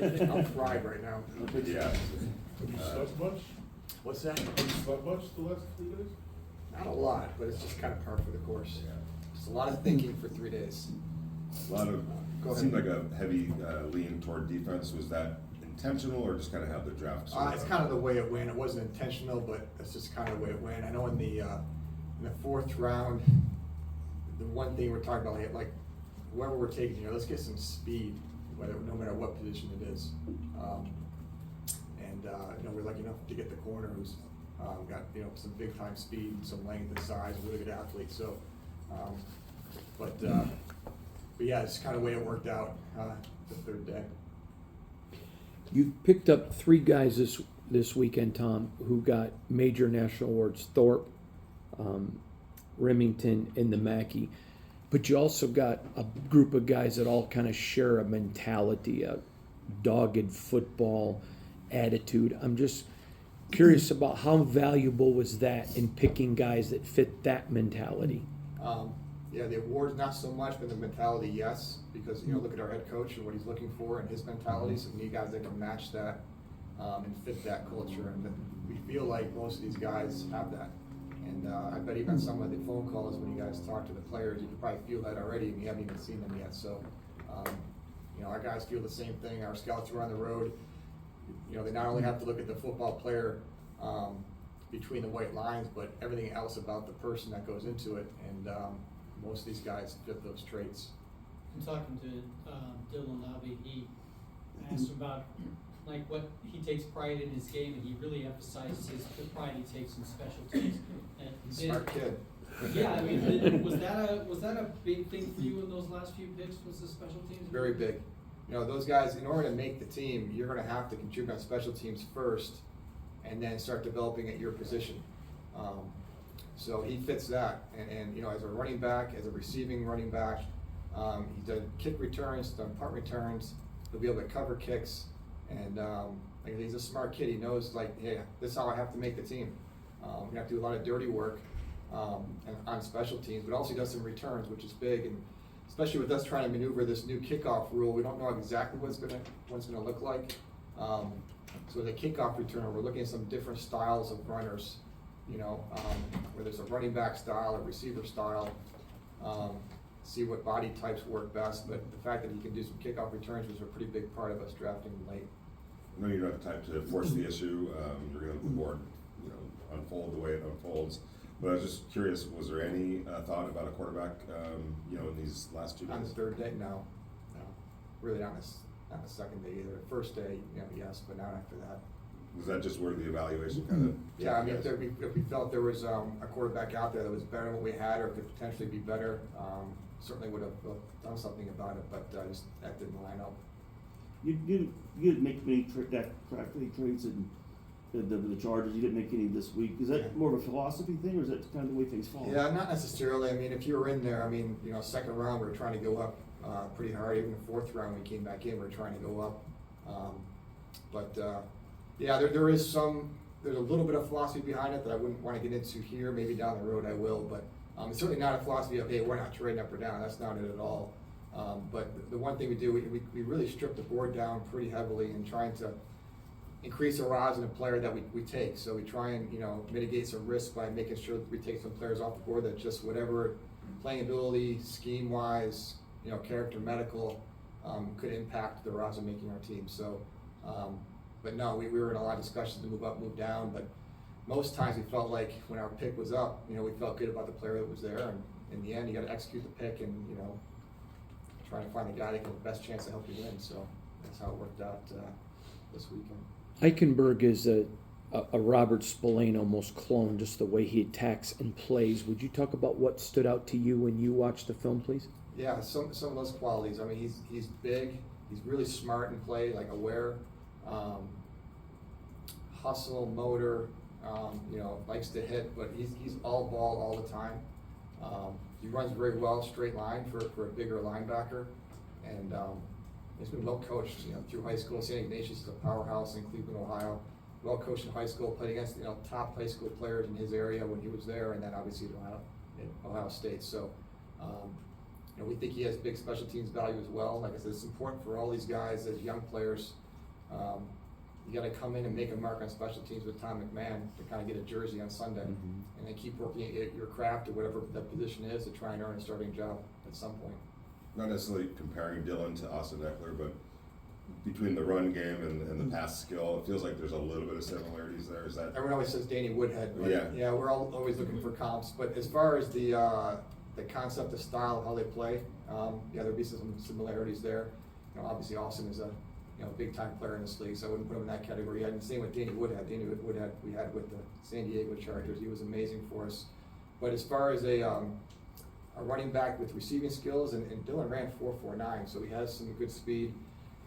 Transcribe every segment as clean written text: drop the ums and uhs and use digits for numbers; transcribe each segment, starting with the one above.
I'm fried right now. Yeah. Have you slept much? What's that? Have you slept much the last 3 days? Not a lot, but it's just kind of par for the course. Yeah. Just a lot of thinking for 3 days. A lot of, Go it seemed like ahead. a heavy lean toward defense. Was that intentional or just kind of how the draft? It's kind of the way it went. It wasn't intentional, but that's just kind of the way it went. I know in the fourth round, the one thing we're talking about, like whoever we're taking, let's get some speed, no matter what position it is. We're lucky enough to get the corner who's got some big time speed, some length and size, a really good athlete. So, but yeah, it's kind of the way it worked out the third day. You picked up 3 guys this weekend, Tom, who got major national awards: Thorpe, Remington, and the Mackey. But you also got a group of guys that all kind of share a mentality, a dogged football attitude. I'm just curious about how valuable was that in picking guys that fit that mentality? Yeah, the awards not so much, but the mentality, yes. Because look at our head coach and what he's looking for and his mentality. So we need guys that can match that and fit that culture. And we feel like most of these guys have that. And I bet even some of the phone calls when you guys talk to the players, you can probably feel that already, and you haven't even seen them yet. So, our guys feel the same thing. Our scouts who are on the road, they not only have to look at the football player between the white lines, but everything else about the person that goes into it. And most of these guys fit those traits. I'm talking to Dylan Lobby. He asked about like what he takes pride in his game, and he really emphasizes the pride he takes in special teams. And Smart kid. Yeah, I mean, was that a big thing for you in those last few picks? Was the special teams? Very big. Those guys, in order to make the team, you're going to have to contribute on special teams first, and then start developing at your position. So he fits that, and as a running back, as a receiving running back, he's done kick returns, done punt returns. He'll be able to cover kicks, and he's a smart kid. He knows, hey, this is how I have to make the team. We have to do a lot of dirty work and on special teams, but also he does some returns, which is big, and especially with us trying to maneuver this new kickoff rule, we don't know exactly what it's gonna look like. So the kickoff returner, we're looking at some different styles of runners. Where there's a running back style, a receiver style, see what body types work best. But the fact that he can do some kickoff returns was a pretty big part of us drafting him late. I know you don't have time to force the issue. You're going to let the board, unfold the way it unfolds. But I was just curious, was there any thought about a quarterback, in these last 2 days? On the third day, no. Really not the second day either. First day, yes, but not after that. Was that just where the evaluation kind of? Yeah, I mean, if we felt there was a quarterback out there that was better than what we had, or could potentially be better, certainly would have done something about it. But just that didn't line up. You didn't make many trades in the Chargers. You didn't make any this week. Is that more of a philosophy thing, or is that kind of the way things fall? Yeah, not necessarily. I mean, if you were in there, second round we were trying to go up pretty hard. Even the fourth round we came back in, we were trying to go up. Yeah, there's a little bit of philosophy behind it that I wouldn't want to get into here. Maybe down the road I will, but it's certainly not a philosophy of, hey, we're not trading up or down. That's not it at all. But the one thing we do, we really strip the board down pretty heavily in trying to increase our odds in a player that we take. So we try and mitigate some risk by making sure that we take some players off the board that just whatever playing ability, scheme wise, character, medical, could impact the odds of making our team. So. But no, we were in a lot of discussions to move up, move down, but most times we felt like when our pick was up, we felt good about the player that was there, and in the end, you got to execute the pick and, try to find the guy that can have the best chance to help you win. So that's how it worked out this weekend. Eichenberg is a Robert Spillane almost clone, just the way he attacks and plays. Would you talk about what stood out to you when you watched the film, please? Yeah, some of those qualities. I mean, he's big, he's really smart in play, aware. Hustle, motor, likes to hit, but he's all ball all the time. He runs very well straight line for a bigger linebacker, and he's been well coached, through high school. St. Ignatius is a powerhouse in Cleveland, Ohio. Well coached in high school, played against top high school players in his area when he was there, and then obviously at Ohio State. So we think he has big special teams value as well. Like I said, it's important for all these guys as young players You gotta come in and make a mark on special teams with Tom McMahon to kind of get a jersey on Sunday. Mhm. And then keep working at your craft or whatever that position is to try and earn a starting job at some point. Not necessarily comparing Dylan to Austin Eckler, but between the run game and the pass skill, it feels like there's a little bit of similarities there. Is that? Everyone always says Danny Woodhead, but Yeah. we're always looking for comps. But as far as the concept, the style of how they play, there'd be some similarities there. Obviously Austin is a big time player in this league, so I wouldn't put him in that category. And the same with Danny Woodhead. Danny Woodhead we had with the San Diego Chargers. He was amazing for us. But as far as a running back with receiving skills, and Dylan ran 4.49, so he has some good speed.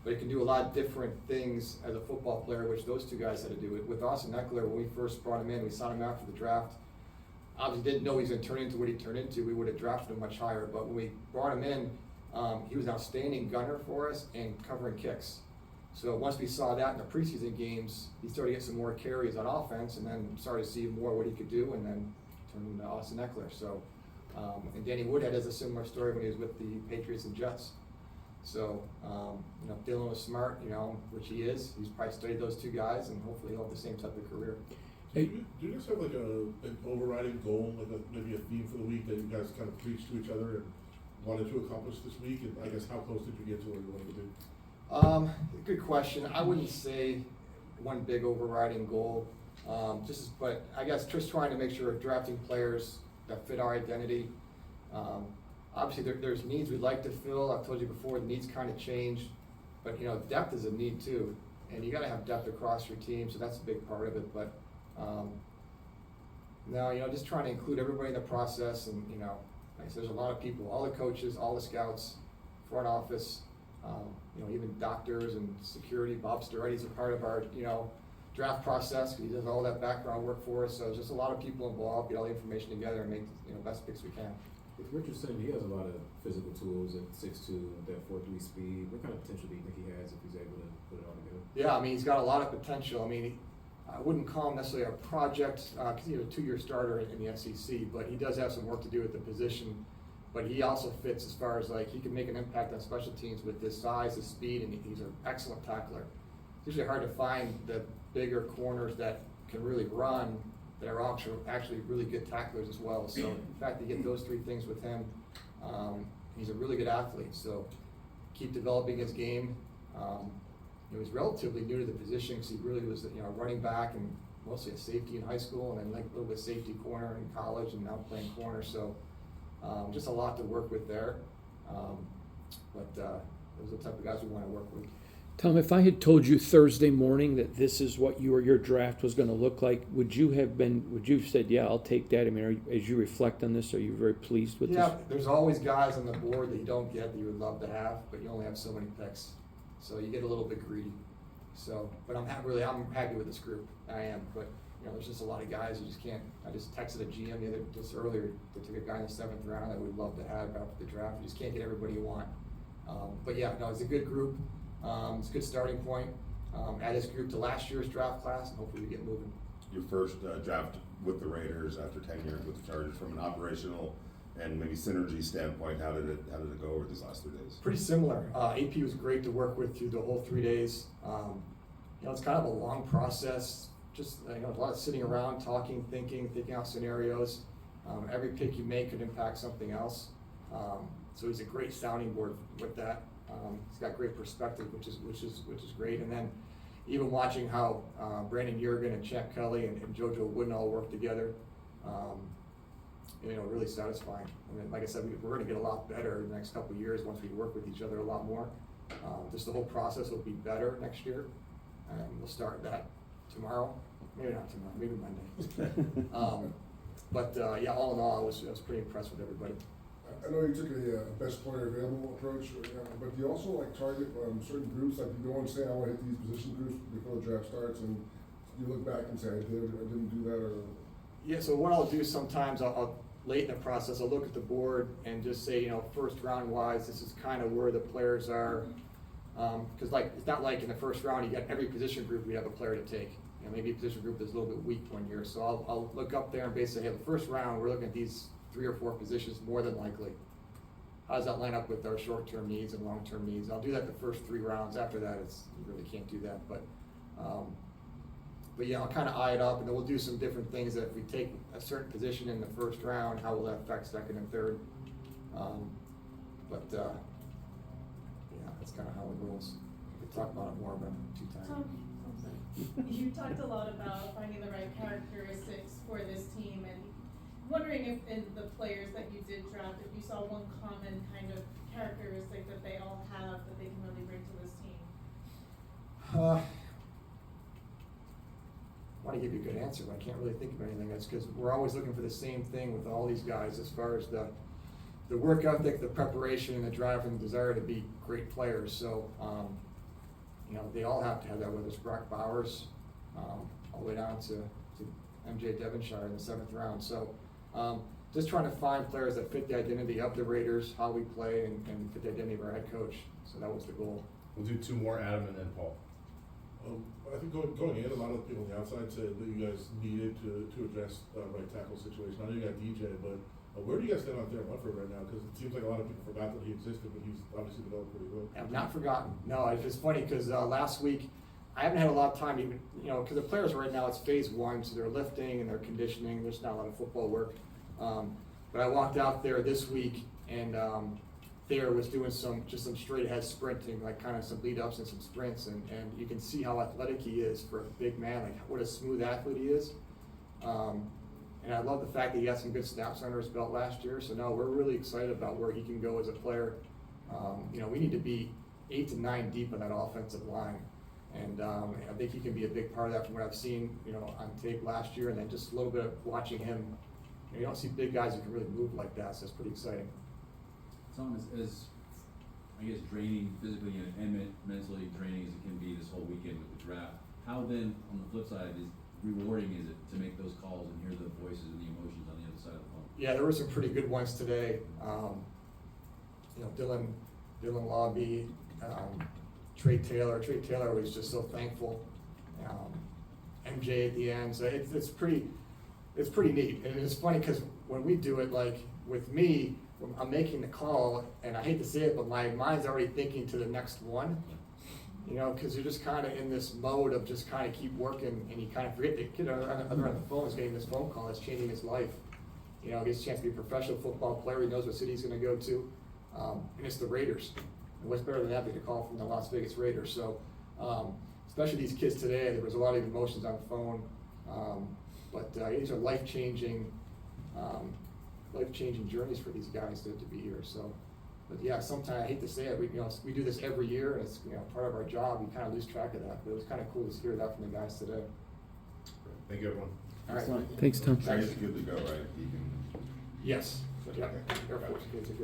But he can do a lot of different things as a football player, which those two guys had to do. With Austin Eckler, when we first brought him in, we signed him out for the draft. Obviously didn't know he was going to turn into what he turned into. We would have drafted him much higher. But when we brought him in, he was an outstanding gunner for us and covering kicks. So once we saw that in the preseason games, he started to get some more carries on offense, and then started to see more what he could do, and then turned into Austin Eckler. So, and Danny Woodhead has a similar story when he was with the Patriots and Jets. So, Dylan was smart, which he is. He's probably studied those two guys, and hopefully he'll have the same type of career. Hey. Do you guys have like an overriding goal, like maybe a theme for the week that you guys kind of preach to each other and wanted to accomplish this week? And I guess how close did you get to where you wanted to be? Good question. I wouldn't say one big overriding goal. But I guess just trying to make sure we're drafting players that fit our identity. Obviously, there's needs we'd like to fill. I've told you before, the needs kind of change, but depth is a need too, and you got to have depth across your team, so that's a big part of it. But no, just trying to include everybody in the process, and like I said, there's a lot of people, all the coaches, all the scouts, front office, even doctors and security. Bob Sturridge's a part of our draft process. He does all that background work for us, so there's just a lot of people involved. Get all the information together and make best picks we can. With Richardson, he has a lot of physical tools at 6'2", that 4.3 speed. What kind of potential do you think he has if he's able to put it all together? Yeah, he's got a lot of potential. I wouldn't call him necessarily a project because he's a 2-year starter in the SEC, but he does have some work to do with the position. But he also fits as far as he can make an impact on special teams with his size, his speed, and he's an excellent tackler. It's usually hard to find the bigger corners that can really run, that are actually really good tacklers as well. So in fact, you get those three things with him. He's a really good athlete. So keep developing his game. He was relatively new to the position because he really was running back and mostly a safety in high school, and then a little bit safety corner in college, and now playing corner. So just a lot to work with there. But those are the type of guys we want to work with. Tom, if I had told you Thursday morning that this is what your draft was going to look like, would you have said, yeah, I'll take that? As you reflect on this, are you very pleased with this? Yeah, there's always guys on the board that you don't get that you would love to have, but you only have so many picks. So you get a little bit greedy. So, but I'm happy with this group. I am, but there's just a lot of guys you just can't. I just texted a GM just earlier. They took a guy in the 7th round that we'd love to have after the draft. You just can't get everybody you want. But yeah, no, it's a good group. It's a good starting point. Add this group to last year's draft class, and hopefully we get moving. Your first draft with the Raiders after 10 years with the Chargers, from an operational and maybe synergy standpoint, how did it go over these last 3 days? Pretty similar. AP was great to work with through the whole 3 days. It's kind of a long process. Just a lot of sitting around, talking, thinking out scenarios. Every pick you make could impact something else. So he's a great sounding board with that. He's got great perspective, which is great. And then even watching how Brandon Jurgen and Champ Kelly and JoJo Wooden all work together, really satisfying. I mean, like I said, we're going to get a lot better in the next couple of years once we work with each other a lot more. Just the whole process will be better next year, and we'll start that tomorrow. Maybe not tomorrow, maybe Monday. Yeah, all in all, I was pretty impressed with everybody. I know you took a best player available approach, but do you also target certain groups? Like you go and say, I want to hit these position groups before the draft starts, and you look back and say, I didn't do that, or? Yeah, so what I'll do sometimes, I'll late in the process, I'll look at the board and just say, first round wise, this is kind of where the players are. Because it's not like in the first round you got every position group we have a player to take. Maybe a position group is a little bit weak one year. So I'll look up there and basically, hey, the first round we're looking at these 3 or 4 positions more than likely. how does that line up with our short-term needs and long-term needs? I'll do that the first 3 rounds. After that, you really can't do that, but yeah, I'll kind of eye it up, and then we'll do some different things that if we take a certain position in the first round, how will that affect second and third? Yeah, that's kind of how it rolls. We could talk about it more, but I'm too tired. Tom, you talked a lot about finding the right characteristics for this team, and wondering if in the players that you did draft, if you saw one common kind of characteristic that they all have that they can really bring to this team. I want to give you a good answer, but I can't really think of anything. That's because we're always looking for the same thing with all these guys as far as the work ethic, the preparation, and the drive and desire to be great players. So, you know, they all have to have that, whether it's Brock Bowers, all the way down to MJ Devonshire in the 7th round. So, just trying to find players that fit the identity of the Raiders, how we play, and fit the identity of our head coach. So that was the goal. We'll do 2 more, Adam, and then Paul. I think going in, a lot of people on the outside said that you guys needed to address the right tackle situation. I know you got DJ, but where do you guys stand out there in Watford right now? Because it seems like a lot of people forgot that he existed, but he's obviously developed pretty well. I've not forgotten. No, it's just funny because last week I haven't had a lot of time even, you know, because the players right now, it's phase 1, so they're lifting and they're conditioning. There's not a lot of football work. But I walked out there this week, and Thayer was doing some straight ahead sprinting, like kind of some lead ups and some sprints, and you can see how athletic he is for a big man, like what a smooth athlete he is. And I love the fact that he got some good snaps under his belt last year. So no, we're really excited about where he can go as a player. You know, we need to be 8 to 9 deep in that offensive line. And I think he can be a big part of that from what I've seen, you know, on tape last year, and then just a little bit of watching him. You don't see big guys who can really move like that, so it's pretty exciting. Tom, as I guess draining physically and mentally draining as it can be this whole weekend with the draft, how then, on the flip side, is rewarding is it to make those calls and hear the voices and the emotions on the other side of the phone? Yeah, there were some pretty good ones today. You know, Dylan Lobby, Trey Taylor. Trey Taylor was just so thankful. MJ at the end, so it's pretty neat. And it's funny because when we do it, like with me, when I'm making the call, and I hate to say it, but my mind's already thinking to the next one. You know, because you're just kind of in this mode of just kind of keep working, and you kind of forget the kid on the phone is getting this phone call that's changing his life. You know, he gets a chance to be a professional football player. He knows what city he's going to go to, and it's the Raiders. And what's better than that than a call from the Las Vegas Raiders? So, especially these kids today, there was a lot of emotions on the phone. But these are life-changing journeys for these guys to be here. So. But yeah, sometimes I hate to say it, we do this every year, and it's part of our job. We kind of lose track of that, but it was kind of cool to hear that from the guys today. Thank you, everyone. All right. Thanks, Tom. Trey's good to go, right? He can. Yes. Yeah. Air Force kids are good.